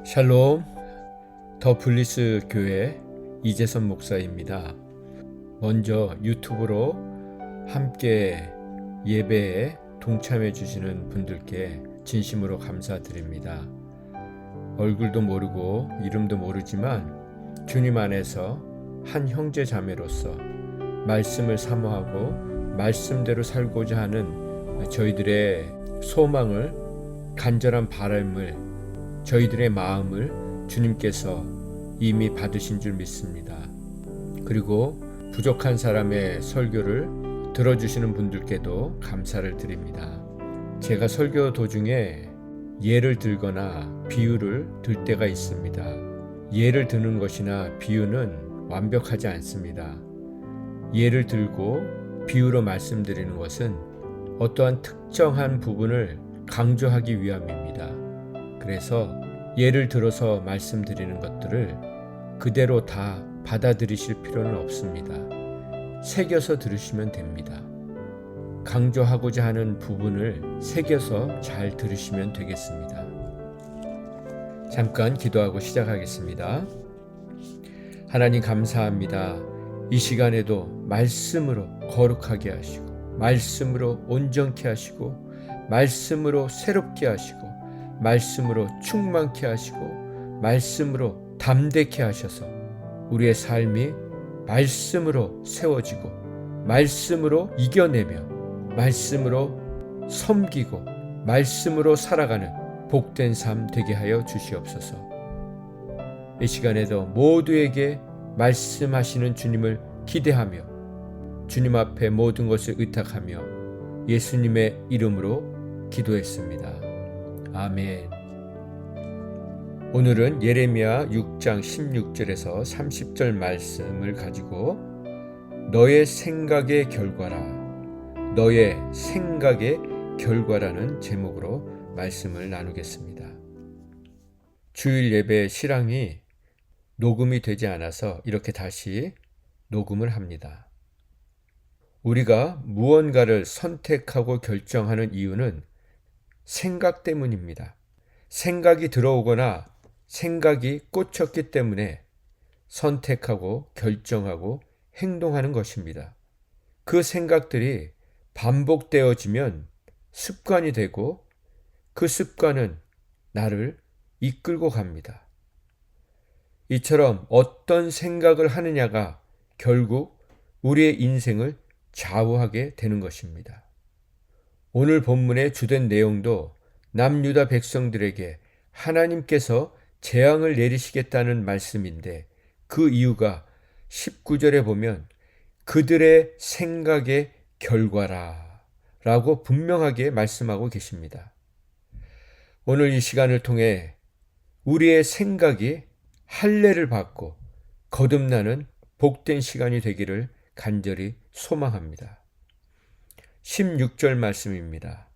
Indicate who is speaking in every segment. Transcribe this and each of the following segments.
Speaker 1: 샬롬, 더 블리스 교회 이재선 목사입니다. 먼저 유튜브로 함께 예배에 동참해 주시는 분들께 진심으로 감사드립니다. 얼굴도 모르고 이름도 모르지만 주님 안에서 한 형제 자매로서 말씀을 사모하고 말씀대로 살고자 하는 저희들의 소망을, 간절한 바람을, 저희들의 마음을 주님께서 이미 받으신 줄 믿습니다. 그리고 부족한 사람의 설교를 들어주시는 분들께도 감사를 드립니다. 제가 설교 도중에 예를 들거나 비유를 들 때가 있습니다. 예를 드는 것이나 비유는 완벽하지 않습니다. 예를 들고 비유로 말씀드리는 것은 어떠한 특정한 부분을 강조하기 위함입니다. 그래서 예를 들어서 말씀드리는 것들을 그대로 다 받아들이실 필요는 없습니다. 새겨서 들으시면 됩니다. 강조하고자 하는 부분을 새겨서 잘 들으시면 되겠습니다. 잠깐 기도하고 시작하겠습니다. 하나님 감사합니다. 이 시간에도 말씀으로 거룩하게 하시고, 말씀으로 온전케 하시고, 말씀으로 새롭게 하시고, 말씀으로 충만케 하시고, 말씀으로 담대케 하셔서 우리의 삶이 말씀으로 세워지고, 말씀으로 이겨내며, 말씀으로 섬기고, 말씀으로 살아가는 복된 삶 되게 하여 주시옵소서. 이 시간에도 모두에게 말씀하시는 주님을 기대하며 주님 앞에 모든 것을 의탁하며 예수님의 이름으로 기도했습니다. 아멘. 오늘은 예레미야 6장 16절에서 30절 말씀을 가지고 너의 생각의 결과라, 너의 생각의 결과라는 제목으로 말씀을 나누겠습니다. 주일 예배 실황이 녹음이 되지 않아서 이렇게 다시 녹음을 합니다. 우리가 무언가를 선택하고 결정하는 이유는 생각 때문입니다. 생각이 들어오거나 생각이 꽂혔기 때문에 선택하고 결정하고 행동하는 것입니다. 그 생각들이 반복되어지면 습관이 되고 그 습관은 나를 이끌고 갑니다. 이처럼 어떤 생각을 하느냐가 결국 우리의 인생을 좌우하게 되는 것입니다. 오늘 본문의 주된 내용도 남유다 백성들에게 하나님께서 재앙을 내리시겠다는 말씀인데 그 이유가 19절에 보면 그들의 생각의 결과라 라고 분명하게 말씀하고 계십니다. 오늘 이 시간을 통해 우리의 생각이 할례를 받고 거듭나는 복된 시간이 되기를 간절히 소망합니다. 16절 말씀입니다.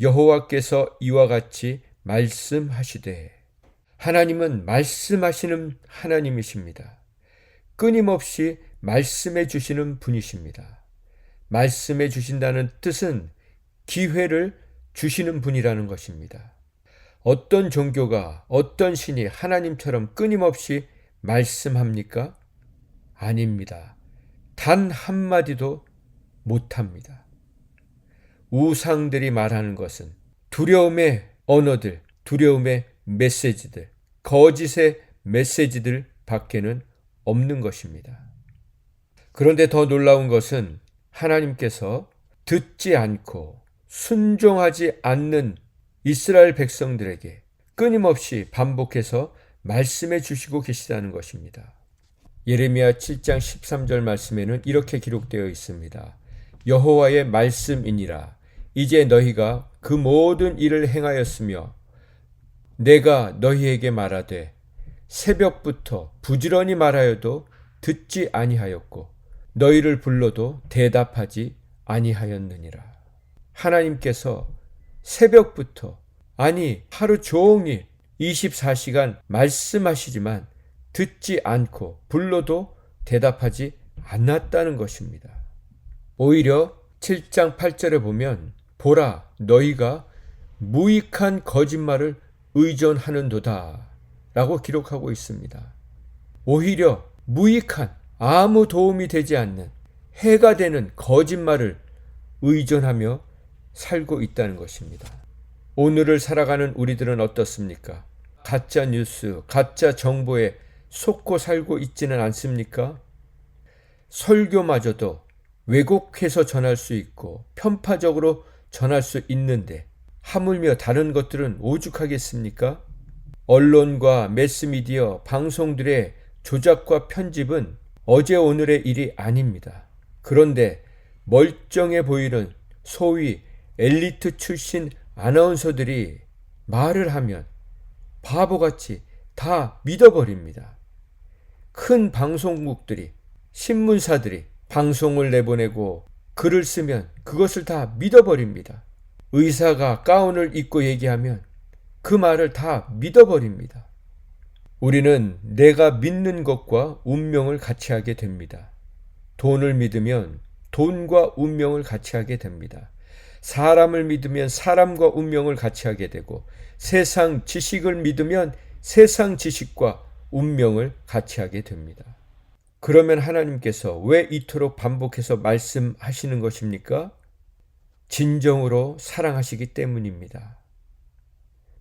Speaker 1: 여호와께서 이와 같이 말씀하시되, 하나님은 말씀하시는 하나님이십니다. 끊임없이 말씀해 주시는 분이십니다. 말씀해 주신다는 뜻은 기회를 주시는 분이라는 것입니다. 어떤 종교가, 어떤 신이 하나님처럼 끊임없이 말씀합니까? 아닙니다. 단 한마디도 못합니다. 우상들이 말하는 것은 두려움의 언어들, 두려움의 메시지들, 거짓의 메시지들 밖에는 없는 것입니다. 그런데 더 놀라운 것은 하나님께서 듣지 않고 순종하지 않는 이스라엘 백성들에게 끊임없이 반복해서 말씀해 주시고 계시다는 것입니다. 예레미야 7장 13절 말씀에는 이렇게 기록되어 있습니다. 여호와의 말씀이니라. 이제 너희가 그 모든 일을 행하였으며 내가 너희에게 말하되 새벽부터 부지런히 말하여도 듣지 아니하였고 너희를 불러도 대답하지 아니하였느니라. 하나님께서 새벽부터, 아니 하루 종일 24시간 말씀하시지만 듣지 않고 불러도 대답하지 않았다는 것입니다. 오히려 7장 8절에 보면 보라 너희가 무익한 거짓말을 의존하는도다 라고 기록하고 있습니다. 오히려 무익한, 아무 도움이 되지 않는, 해가 되는 거짓말을 의존하며 살고 있다는 것입니다. 오늘을 살아가는 우리들은 어떻습니까? 가짜 뉴스, 가짜 정보에 속고 살고 있지는 않습니까? 설교마저도 왜곡해서 전할 수 있고 편파적으로 전할 수 있는데 하물며 다른 것들은 오죽하겠습니까? 언론과 매스미디어, 방송들의 조작과 편집은 어제 오늘의 일이 아닙니다. 그런데 멀쩡해 보이는 소위 엘리트 출신 아나운서들이 말을 하면 바보같이 다 믿어버립니다. 큰 방송국들이, 신문사들이 방송을 내보내고 글을 쓰면 그것을 다 믿어버립니다. 의사가 가운을 입고 얘기하면 그 말을 다 믿어버립니다. 우리는 내가 믿는 것과 운명을 같이 하게 됩니다. 돈을 믿으면 돈과 운명을 같이 하게 됩니다. 사람을 믿으면 사람과 운명을 같이 하게 되고, 세상 지식을 믿으면 세상 지식과 운명을 같이 하게 됩니다. 그러면 하나님께서 왜 이토록 반복해서 말씀하시는 것입니까? 진정으로 사랑하시기 때문입니다.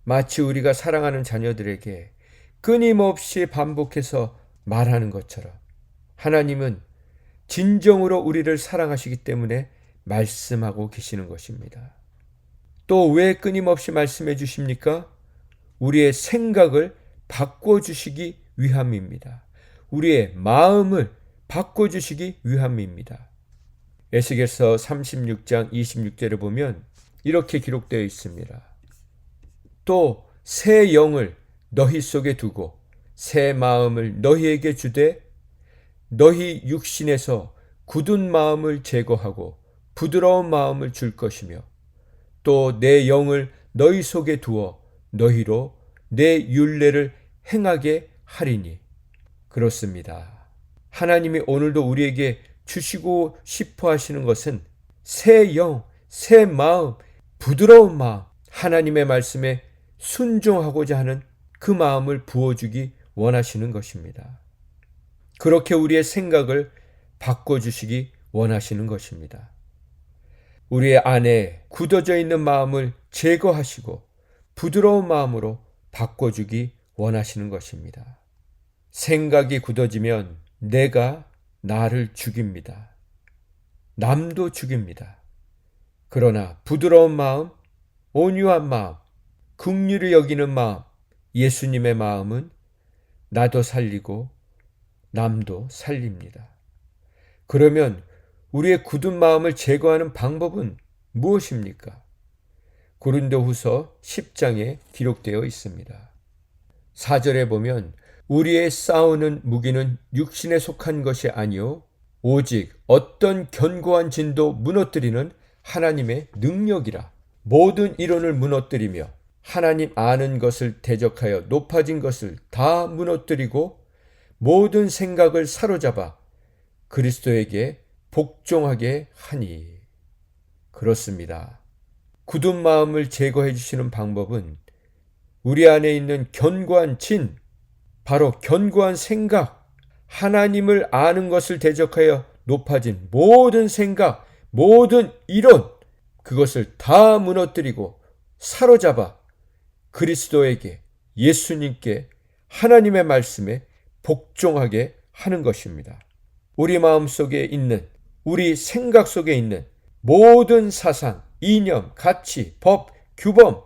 Speaker 1: 마치 우리가 사랑하는 자녀들에게 끊임없이 반복해서 말하는 것처럼 하나님은 진정으로 우리를 사랑하시기 때문에 말씀하고 계시는 것입니다. 또 왜 끊임없이 말씀해 주십니까? 우리의 생각을 바꿔주시기 위함입니다. 우리의 마음을 바꿔주시기 위함입니다. 에스겔서 36장 26절을 보면 이렇게 기록되어 있습니다. 또 새 영을 너희 속에 두고 새 마음을 너희에게 주되 너희 육신에서 굳은 마음을 제거하고 부드러운 마음을 줄 것이며 또 내 영을 너희 속에 두어 너희로 내 율례를 행하게 하리니. 그렇습니다. 하나님이 오늘도 우리에게 주시고 싶어 하시는 것은 새 영, 새 마음, 부드러운 마음, 하나님의 말씀에 순종하고자 하는 그 마음을 부어주기 원하시는 것입니다. 그렇게 우리의 생각을 바꿔주시기 원하시는 것입니다. 우리의 안에 굳어져 있는 마음을 제거하시고 부드러운 마음으로 바꿔주기 원하시는 것입니다. 생각이 굳어지면 내가 나를 죽입니다. 남도 죽입니다. 그러나 부드러운 마음, 온유한 마음, 긍휼히 여기는 마음, 예수님의 마음은 나도 살리고 남도 살립니다. 그러면 우리의 굳은 마음을 제거하는 방법은 무엇입니까? 고린도후서 10장에 기록되어 있습니다. 4절에 보면 우리의 싸우는 무기는 육신에 속한 것이 아니요 오직 어떤 견고한 진도 무너뜨리는 하나님의 능력이라. 모든 이론을 무너뜨리며 하나님 아는 것을 대적하여 높아진 것을 다 무너뜨리고 모든 생각을 사로잡아 그리스도에게 복종하게 하니. 그렇습니다. 굳은 마음을 제거해 주시는 방법은 우리 안에 있는 견고한 진, 바로 견고한 생각, 하나님을 아는 것을 대적하여 높아진 모든 생각, 모든 이론, 그것을 다 무너뜨리고 사로잡아 그리스도에게, 예수님께, 하나님의 말씀에 복종하게 하는 것입니다. 우리 마음 속에 있는, 우리 생각 속에 있는 모든 사상, 이념, 가치, 법, 규범,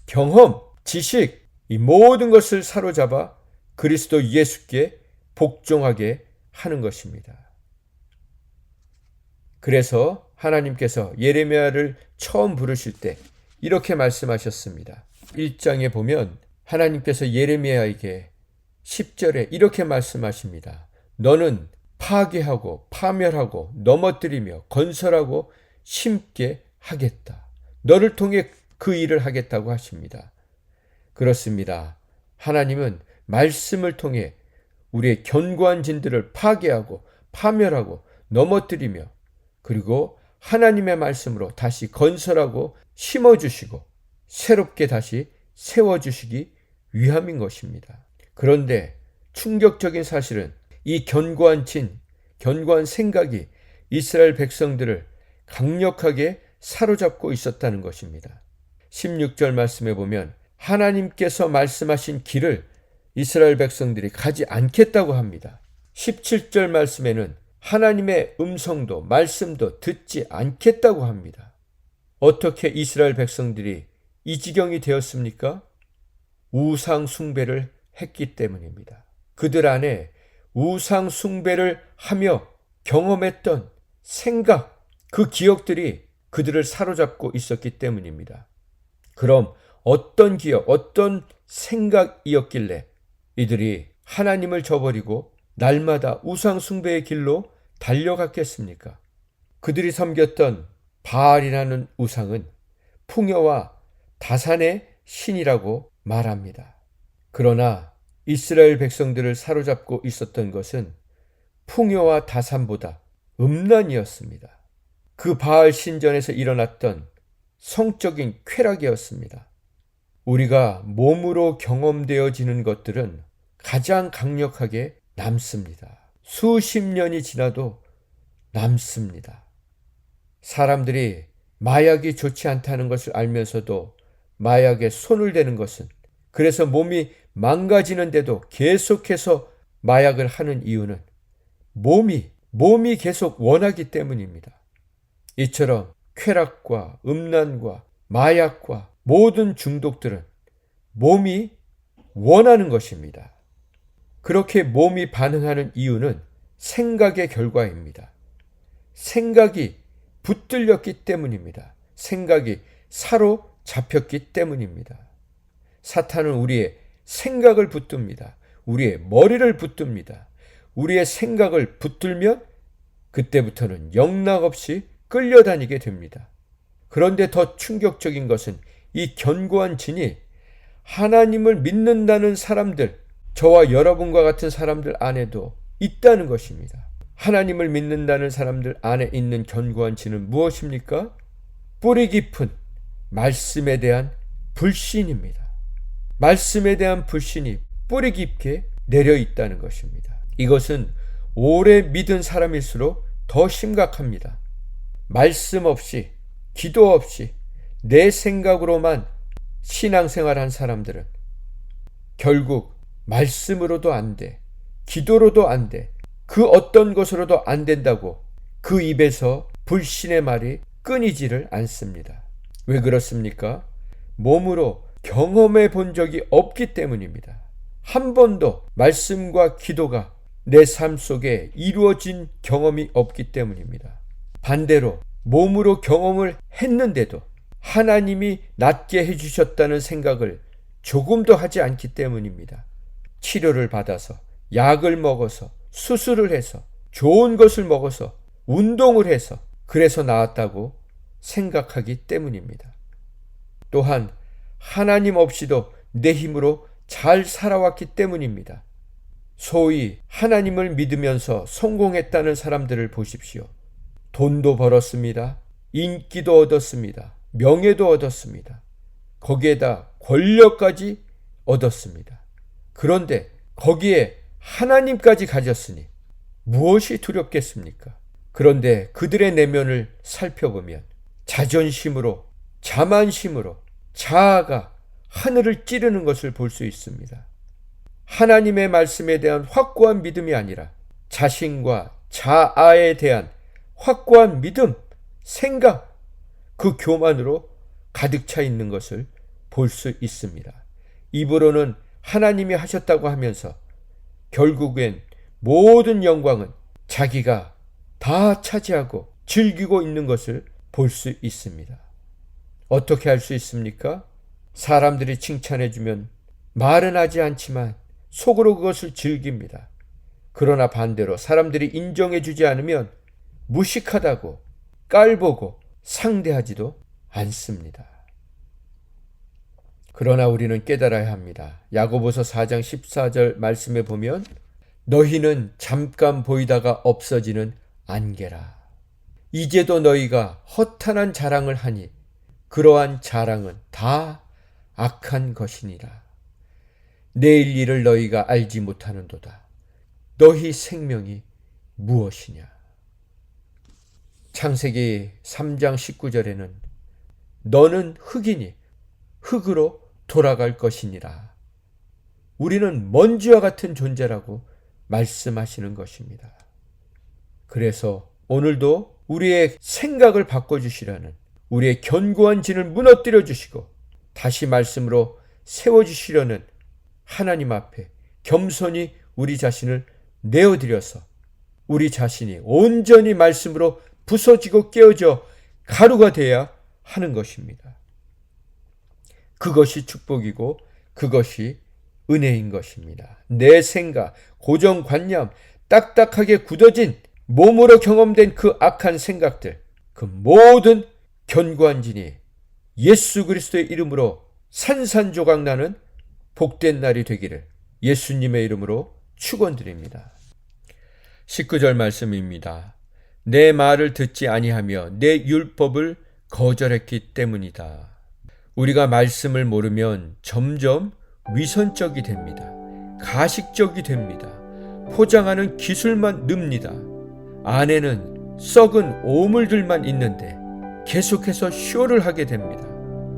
Speaker 1: 경험, 지식, 이 모든 것을 사로잡아 그리스도 예수께 복종하게 하는 것입니다. 그래서 하나님께서 예레미야를 처음 부르실 때 이렇게 말씀하셨습니다. 1장에 보면 하나님께서 예레미야에게 10절에 이렇게 말씀하십니다. 너는 파괴하고 파멸하고 넘어뜨리며 건설하고 심게 하겠다. 너를 통해 그 일을 하겠다고 하십니다. 그렇습니다. 하나님은 말씀을 통해 우리의 견고한 진들을 파괴하고 파멸하고 넘어뜨리며 그리고 하나님의 말씀으로 다시 건설하고 심어주시고 새롭게 다시 세워주시기 위함인 것입니다. 그런데 충격적인 사실은 이 견고한 생각이 이스라엘 백성들을 강력하게 사로잡고 있었다는 것입니다. 16절 말씀에 보면 하나님께서 말씀하신 길을 이스라엘 백성들이 가지 않겠다고 합니다. 17절 말씀에는 하나님의 음성도 말씀도 듣지 않겠다고 합니다. 어떻게 이스라엘 백성들이 이 지경이 되었습니까? 우상 숭배를 했기 때문입니다. 그들 안에 우상 숭배를 하며 경험했던 생각, 그 기억들이 그들을 사로잡고 있었기 때문입니다. 그럼 어떤 기억, 어떤 생각이었길래 이들이 하나님을 저버리고 날마다 우상 숭배의 길로 달려갔겠습니까? 그들이 섬겼던 바알이라는 우상은 풍요와 다산의 신이라고 말합니다. 그러나 이스라엘 백성들을 사로잡고 있었던 것은 풍요와 다산보다 음란이었습니다. 그 바알 신전에서 일어났던 성적인 쾌락이었습니다. 우리가 몸으로 경험되어지는 것들은 가장 강력하게 남습니다. 수십 년이 지나도 남습니다. 사람들이 마약이 좋지 않다는 것을 알면서도 마약에 손을 대는 것은, 그래서 몸이 망가지는데도 계속해서 마약을 하는 이유는 몸이 계속 원하기 때문입니다. 이처럼 쾌락과 음란과 마약과 모든 중독들은 몸이 원하는 것입니다. 그렇게 몸이 반응하는 이유는 생각의 결과입니다. 생각이 붙들렸기 때문입니다. 생각이 사로잡혔기 때문입니다. 사탄은 우리의 생각을 붙듭니다. 우리의 머리를 붙듭니다. 우리의 생각을 붙들면 그때부터는 영락없이 끌려다니게 됩니다. 그런데 더 충격적인 것은 이 견고한 진이 하나님을 믿는다는 사람들, 저와 여러분과 같은 사람들 안에도 있다는 것입니다. 하나님을 믿는다는 사람들 안에 있는 견고한 진은 무엇입니까? 뿌리 깊은 말씀에 대한 불신입니다. 말씀에 대한 불신이 뿌리 깊게 내려 있다는 것입니다. 이것은 오래 믿은 사람일수록 더 심각합니다. 말씀 없이, 기도 없이 내 생각으로만 신앙생활한 사람들은 결국 말씀으로도 안 돼, 기도로도 안 돼, 그 어떤 것으로도 안 된다고 그 입에서 불신의 말이 끊이지를 않습니다. 왜 그렇습니까? 몸으로 경험해 본 적이 없기 때문입니다. 한 번도 말씀과 기도가 내 삶 속에 이루어진 경험이 없기 때문입니다. 반대로 몸으로 경험을 했는데도 하나님이 낫게 해주셨다는 생각을 조금도 하지 않기 때문입니다. 치료를 받아서, 약을 먹어서, 수술을 해서, 좋은 것을 먹어서, 운동을 해서 그래서 나았다고 생각하기 때문입니다. 또한 하나님 없이도 내 힘으로 잘 살아왔기 때문입니다. 소위 하나님을 믿으면서 성공했다는 사람들을 보십시오. 돈도 벌었습니다. 인기도 얻었습니다. 명예도 얻었습니다. 거기에다 권력까지 얻었습니다. 그런데 거기에 하나님까지 가졌으니 무엇이 두렵겠습니까? 그런데 그들의 내면을 살펴보면 자존심으로, 자만심으로, 자아가 하늘을 찌르는 것을 볼 수 있습니다. 하나님의 말씀에 대한 확고한 믿음이 아니라 자신과 자아에 대한 확고한 믿음, 생각, 그 교만으로 가득 차 있는 것을 볼 수 있습니다. 입으로는 하나님이 하셨다고 하면서 결국엔 모든 영광은 자기가 다 차지하고 즐기고 있는 것을 볼 수 있습니다. 어떻게 할 수 있습니까? 사람들이 칭찬해주면 말은 하지 않지만 속으로 그것을 즐깁니다. 그러나 반대로 사람들이 인정해주지 않으면 무식하다고 깔보고 상대하지도 않습니다. 그러나 우리는 깨달아야 합니다. 야고보서 4장 14절 말씀에 보면 너희는 잠깐 보이다가 없어지는 안개라. 이제도 너희가 허탄한 자랑을 하니 그러한 자랑은 다 악한 것이니라. 내일 일을 너희가 알지 못하는도다. 너희 생명이 무엇이냐? 창세기 3장 19절에는 너는 흙이니 흙으로 돌아갈 것이니라. 우리는 먼지와 같은 존재라고 말씀하시는 것입니다. 그래서 오늘도 우리의 생각을 바꿔주시려는, 우리의 견고한 진을 무너뜨려 주시고 다시 말씀으로 세워주시려는 하나님 앞에 겸손히 우리 자신을 내어드려서 우리 자신이 온전히 말씀으로 부서지고 깨어져 가루가 돼야 하는 것입니다. 그것이 축복이고 그것이 은혜인 것입니다. 내 생각, 고정관념, 딱딱하게 굳어진 몸으로 경험된 그 악한 생각들, 그 모든 견고한 진이 예수 그리스도의 이름으로 산산조각 나는 복된 날이 되기를 예수님의 이름으로 축원드립니다. 19절 말씀입니다. 내 말을 듣지 아니하며 내 율법을 거절했기 때문이다. 우리가 말씀을 모르면 점점 위선적이 됩니다. 가식적이 됩니다. 포장하는 기술만 늡니다. 안에는 썩은 오물들만 있는데 계속해서 쇼를 하게 됩니다.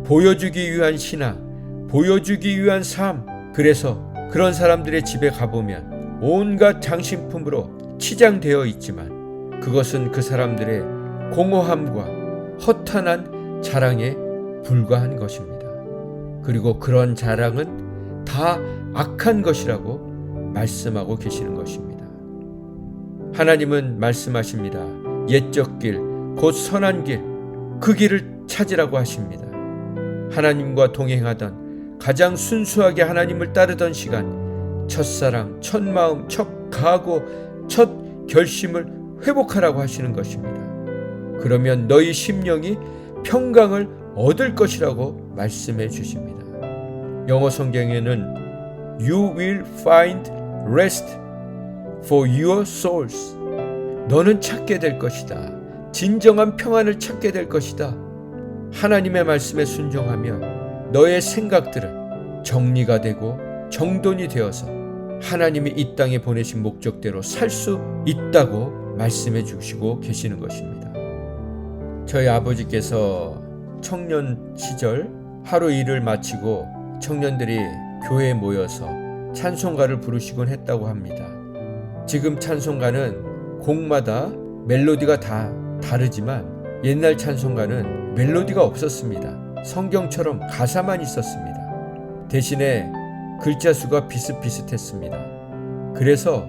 Speaker 1: 보여주기 위한 신앙, 보여주기 위한 삶. 그래서 그런 사람들의 집에 가보면 온갖 장신품으로 치장되어 있지만 그것은 그 사람들의 공허함과 허탄한 자랑에 불과한 것입니다. 그리고 그런 자랑은 다 악한 것이라고 말씀하고 계시는 것입니다. 하나님은 말씀하십니다. 옛적 길, 곧 선한 길, 그 길을 찾으라고 하십니다. 하나님과 동행하던, 가장 순수하게 하나님을 따르던 시간, 첫사랑, 첫 마음, 첫 각오, 첫 결심을 회복하라고 하시는 것입니다. 그러면 너희 심령이 평강을 얻을 것이라고 말씀해 주십니다. 영어 성경에는 You will find rest for your souls. 너는 찾게 될 것이다. 진정한 평안을 찾게 될 것이다. 하나님의 말씀에 순종하며 너의 생각들은 정리가 되고 정돈이 되어서 하나님이 이 땅에 보내신 목적대로 살 수 있다고 말씀해 주시고 계시는 것입니다. 저희 아버지께서 청년 시절 하루 일을 마치고 청년들이 교회에 모여서 찬송가를 부르시곤 했다고 합니다. 지금 찬송가는 곡마다 멜로디가 다 다르지만 옛날 찬송가는 멜로디가 없었습니다. 성경처럼 가사만 있었습니다. 대신에 글자 수가 비슷비슷했습니다. 그래서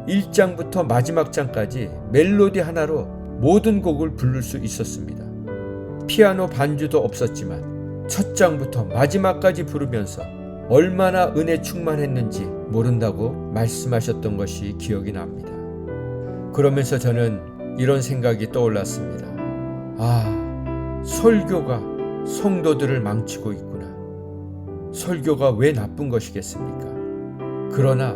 Speaker 1: 1장부터 마지막 장까지 멜로디 하나로 모든 곡을 부를 수 있었습니다. 피아노 반주도 없었지만 첫 장부터 마지막까지 부르면서 얼마나 은혜 충만했는지 모른다고 말씀하셨던 것이 기억이 납니다. 그러면서 저는 이런 생각이 떠올랐습니다. 설교가 성도들을 망치고 있구나. 설교가 왜 나쁜 것이겠습니까? 그러나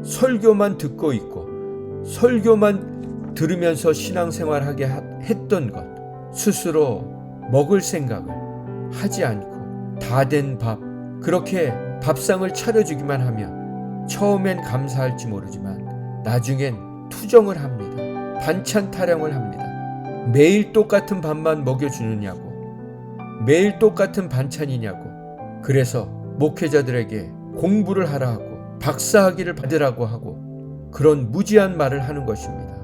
Speaker 1: 설교만 듣고 있고 설교만 들으면서 신앙생활하게 했던 것, 스스로 먹을 생각을 하지 않고 다 된 밥, 그렇게 밥상을 차려주기만 하면 처음엔 감사할지 모르지만 나중엔 투정을 합니다. 반찬 타령을 합니다. 매일 똑같은 밥만 먹여주느냐고, 매일 똑같은 반찬이냐고. 그래서 목회자들에게 공부를 하라 하고 박사학위를 받으라고 하고 그런 무지한 말을 하는 것입니다.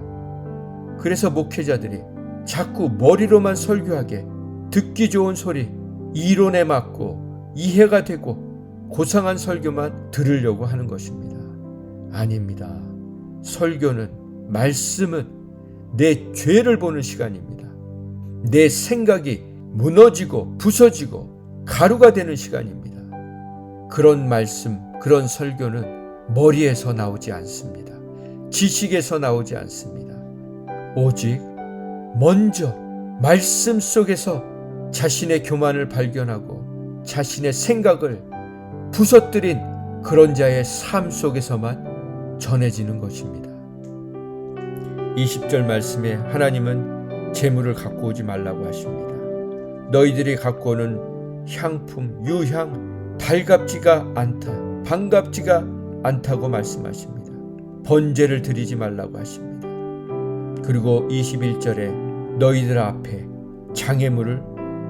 Speaker 1: 그래서 목회자들이 자꾸 머리로만 설교하게 듣기 좋은 소리, 이론에 맞고 이해가 되고 고상한 설교만 들으려고 하는 것입니다. 아닙니다. 설교는, 말씀은 내 죄를 보는 시간입니다. 내 생각이 무너지고 부서지고 가루가 되는 시간입니다. 그런 말씀, 그런 설교는 머리에서 나오지 않습니다. 지식에서 나오지 않습니다. 오직 먼저 말씀 속에서 자신의 교만을 발견하고 자신의 생각을 부서뜨린 그런 자의 삶 속에서만 전해지는 것입니다. 20절 말씀에 하나님은 재물을 갖고 오지 말라고 하십니다. 너희들이 갖고 오는 향품, 유향, 달갑지가 않다, 반갑지가 않다고 말씀하십니다. 번제를 드리지 말라고 하십니다. 그리고 21절에 너희들 앞에 장애물을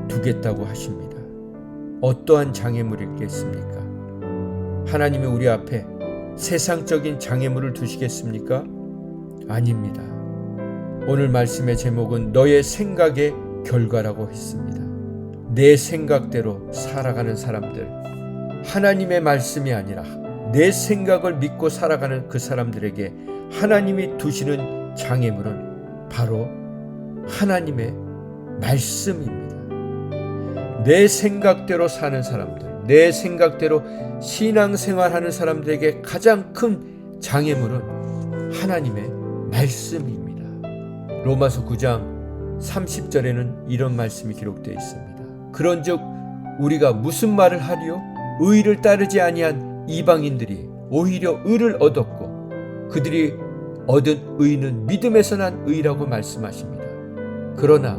Speaker 1: 두겠다고 하십니다. 어떠한 장애물이겠습니까? 하나님이 우리 앞에 세상적인 장애물을 두시겠습니까? 아닙니다. 오늘 말씀의 제목은 너의 생각의 결과라고 했습니다. 내 생각대로 살아가는 사람들, 하나님의 말씀이 아니라 내 생각을 믿고 살아가는 그 사람들에게 하나님이 두시는 장애물은 바로 하나님의 말씀입니다. 내 생각대로 사는 사람들, 내 생각대로 신앙생활하는 사람들에게 가장 큰 장애물은 하나님의 말씀입니다. 로마서 9장 30절에는 이런 말씀이 기록되어 있습니다. 그런즉 우리가 무슨 말을 하리요? 의를 따르지 아니한 이방인들이 오히려 의를 얻었고 그들이 얻은 의는 믿음에서 난 의라고 말씀하십니다. 그러나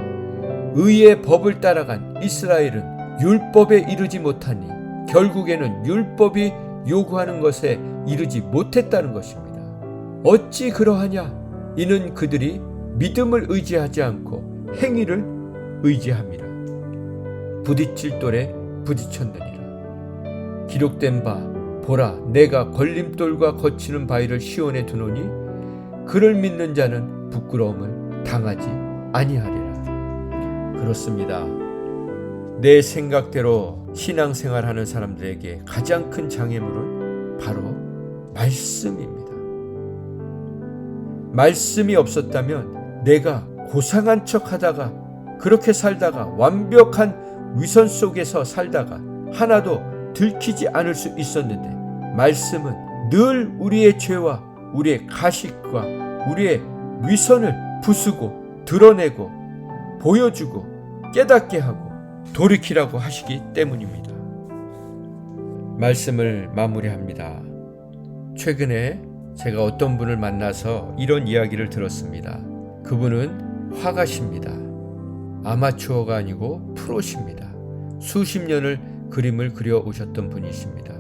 Speaker 1: 의의 법을 따라간 이스라엘은 율법에 이르지 못하니 결국에는 율법이 요구하는 것에 이르지 못했다는 것입니다. 어찌 그러하냐? 이는 그들이 믿음을 의지하지 않고 행위를 의지함이라. 부딪힐 돌에 부딪혔느니라. 기록된 바 보라, 내가 걸림돌과 거치는 바위를 시온에 두노니 그를 믿는 자는 부끄러움을 당하지 아니하리라. 그렇습니다. 내 생각대로 신앙생활하는 사람들에게 가장 큰 장애물은 바로 말씀입니다. 말씀이 없었다면 내가 고상한 척 하다가 그렇게 살다가 완벽한 위선 속에서 살다가 하나도 들키지 않을 수 있었는데 말씀은 늘 우리의 죄와 우리의 가식과 우리의 위선을 부수고 드러내고 보여주고 깨닫게 하고 돌이키라고 하시기 때문입니다. 말씀을 마무리합니다. 최근에 제가 어떤 분을 만나서 이런 이야기를 들었습니다. 그분은 화가십니다. 아마추어가 아니고 프로십니다. 수십 년을 그림을 그려 오셨던 분이십니다.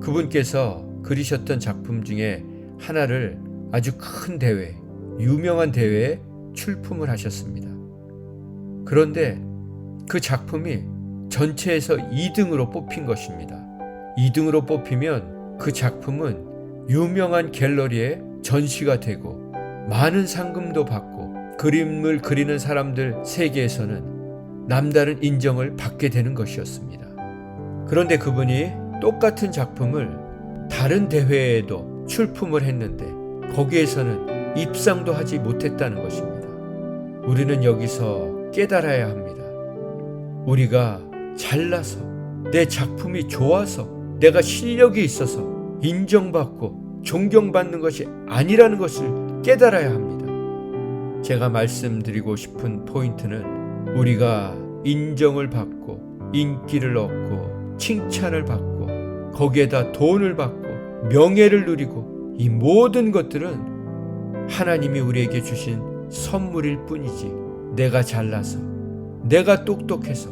Speaker 1: 그분께서 그리셨던 작품 중에 하나를 아주 큰 대회, 유명한 대회에 출품을 하셨습니다. 그런데 그 작품이 전체에서 2등으로 뽑힌 것입니다. 2등으로 뽑히면 그 작품은 유명한 갤러리에 전시가 되고 많은 상금도 받고 그림을 그리는 사람들 세계에서는 남다른 인정을 받게 되는 것이었습니다. 그런데 그분이 똑같은 작품을 다른 대회에도 출품을 했는데 거기에서는 입상도 하지 못했다는 것입니다. 우리는 여기서 깨달아야 합니다. 우리가 잘나서 내 작품이 좋아서 내가 실력이 있어서 인정받고 존경받는 것이 아니라는 것을 깨달아야 합니다. 제가 말씀드리고 싶은 포인트는 우리가 인정을 받고 인기를 얻고 칭찬을 받고 거기에다 돈을 받고 명예를 누리고 이 모든 것들은 하나님이 우리에게 주신 선물일 뿐이지 내가 잘나서 내가 똑똑해서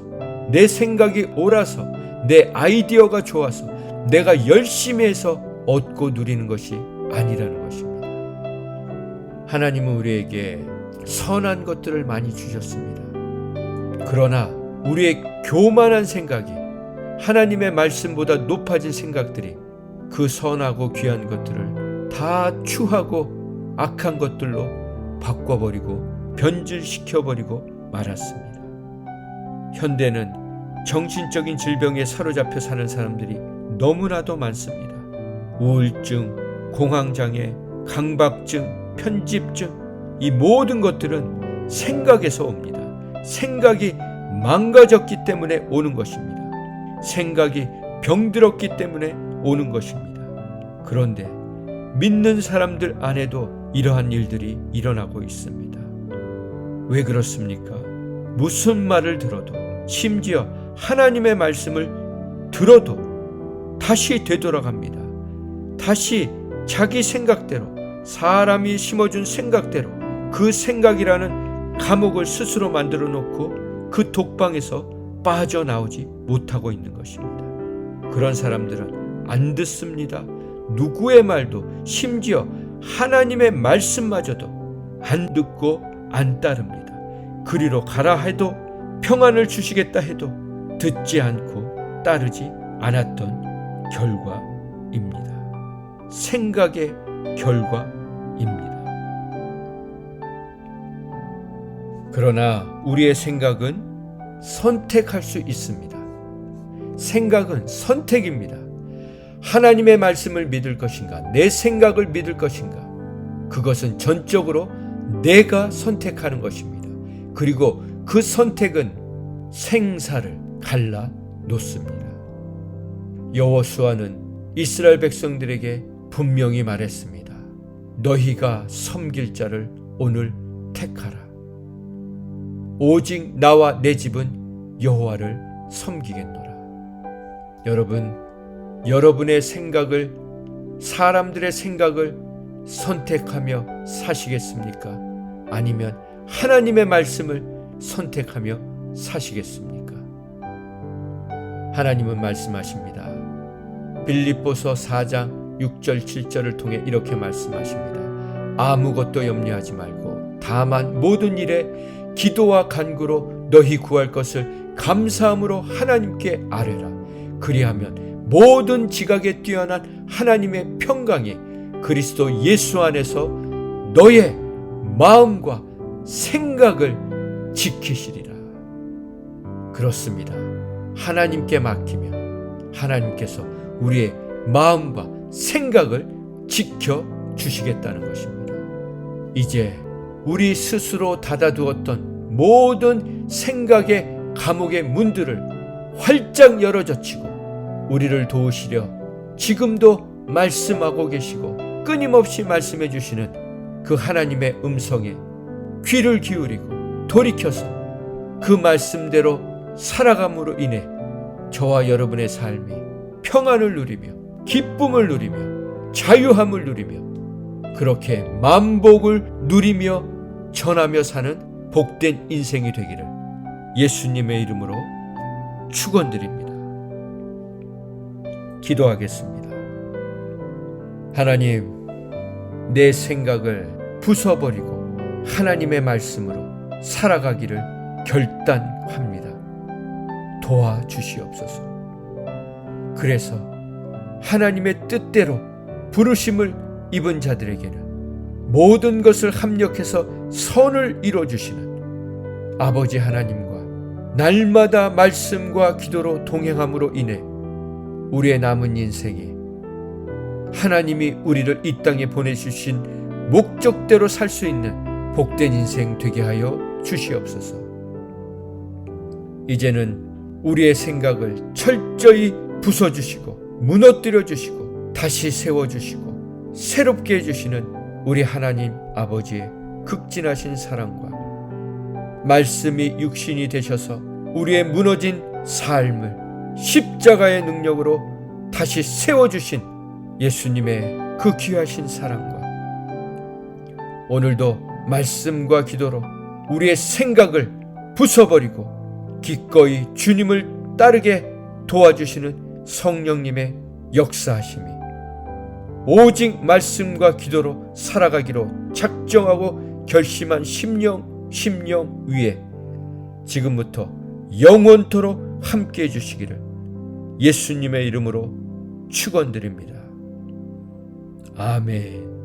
Speaker 1: 내 생각이 옳아서 내 아이디어가 좋아서 내가 열심히 해서 얻고 누리는 것이 아니라는 것입니다. 하나님은 우리에게 선한 것들을 많이 주셨습니다. 그러나 우리의 교만한 생각이 하나님의 말씀보다 높아진 생각들이 그 선하고 귀한 것들을 다 추하고 악한 것들로 바꿔버리고 변질시켜버리고 말았습니다. 현대는 정신적인 질병에 사로잡혀 사는 사람들이 너무나도 많습니다. 우울증, 공황장애, 강박증, 편집증, 이 모든 것들은 생각에서 옵니다. 생각이 망가졌기 때문에 오는 것입니다. 생각이 병들었기 때문에 오는 것입니다. 그런데 믿는 사람들 안에도 이러한 일들이 일어나고 있습니다. 왜 그렇습니까? 무슨 말을 들어도 심지어 하나님의 말씀을 들어도 다시 되돌아갑니다. 다시 자기 생각대로 사람이 심어준 생각대로 그 생각이라는 감옥을 스스로 만들어 놓고 그 독방에서 빠져나오지 못하고 있는 것입니다. 그런 사람들은 안 듣습니다. 누구의 말도, 심지어 하나님의 말씀마저도 안 듣고 안 따릅니다. 그리로 가라 해도, 평안을 주시겠다 해도 듣지 않고 따르지 않았던 결과입니다. 생각의 결과입니다. 그러나 우리의 생각은 선택할 수 있습니다. 생각은 선택입니다. 하나님의 말씀을 믿을 것인가, 내 생각을 믿을 것인가, 그것은 전적으로 내가 선택하는 것입니다. 그리고 그 선택은 생사를 갈라 놓습니다. 여호수아는 이스라엘 백성들에게 분명히 말했습니다. 너희가 섬길 자를 오늘 택하라. 오직 나와 내 집은 여호와를 섬기겠노라. 여러분, 여러분의 생각을, 사람들의 생각을 선택하며 사시겠습니까? 아니면 하나님의 말씀을 선택하며 사시겠습니까? 하나님은 말씀하십니다. 빌립보서 4장 6절 7절을 통해 이렇게 말씀하십니다. 아무것도 염려하지 말고 다만 모든 일에 기도와 간구로 너희 구할 것을 감사함으로 하나님께 아뢰라. 그리하면 모든 지각에 뛰어난 하나님의 평강이 그리스도 예수 안에서 너의 마음과 생각을 지키시리라. 그렇습니다. 하나님께 맡기면 하나님께서 우리의 마음과 생각을 지켜주시겠다는 것입니다. 이제 우리 스스로 닫아두었던 모든 생각의 감옥의 문들을 활짝 열어젖히고 우리를 도우시려 지금도 말씀하고 계시고 끊임없이 말씀해 주시는 그 하나님의 음성에 귀를 기울이고 돌이켜서 그 말씀대로 살아감으로 인해 저와 여러분의 삶이 평안을 누리며 기쁨을 누리며 자유함을 누리며 그렇게 만복을 누리며 전하며 사는 복된 인생이 되기를 예수님의 이름으로 축원드립니다. 기도하겠습니다. 하나님, 내 생각을 부숴버리고 하나님의 말씀으로 살아가기를 결단합니다. 도와주시옵소서. 그래서 하나님의 뜻대로 부르심을 입은 자들에게는 모든 것을 합력해서 선을 이루어주시는 아버지 하나님과 날마다 말씀과 기도로 동행함으로 인해 우리의 남은 인생이 하나님이 우리를 이 땅에 보내주신 목적대로 살 수 있는 복된 인생 되게 하여 주시옵소서. 이제는 우리의 생각을 철저히 부숴주시고 무너뜨려 주시고 다시 세워주시고 새롭게 해주시는 우리 하나님 아버지의 극진하신 사랑과 말씀이 육신이 되셔서 우리의 무너진 삶을 십자가의 능력으로 다시 세워주신 예수님의 그 귀하신 사랑과 오늘도 말씀과 기도로 우리의 생각을 부숴버리고 기꺼이 주님을 따르게 도와주시는 성령님의 역사하심이 오직 말씀과 기도로 살아가기로 작정하고 결심한 심령 위에 지금부터 영원토록 함께해 주시기를 예수님의 이름으로 축원드립니다. 아멘.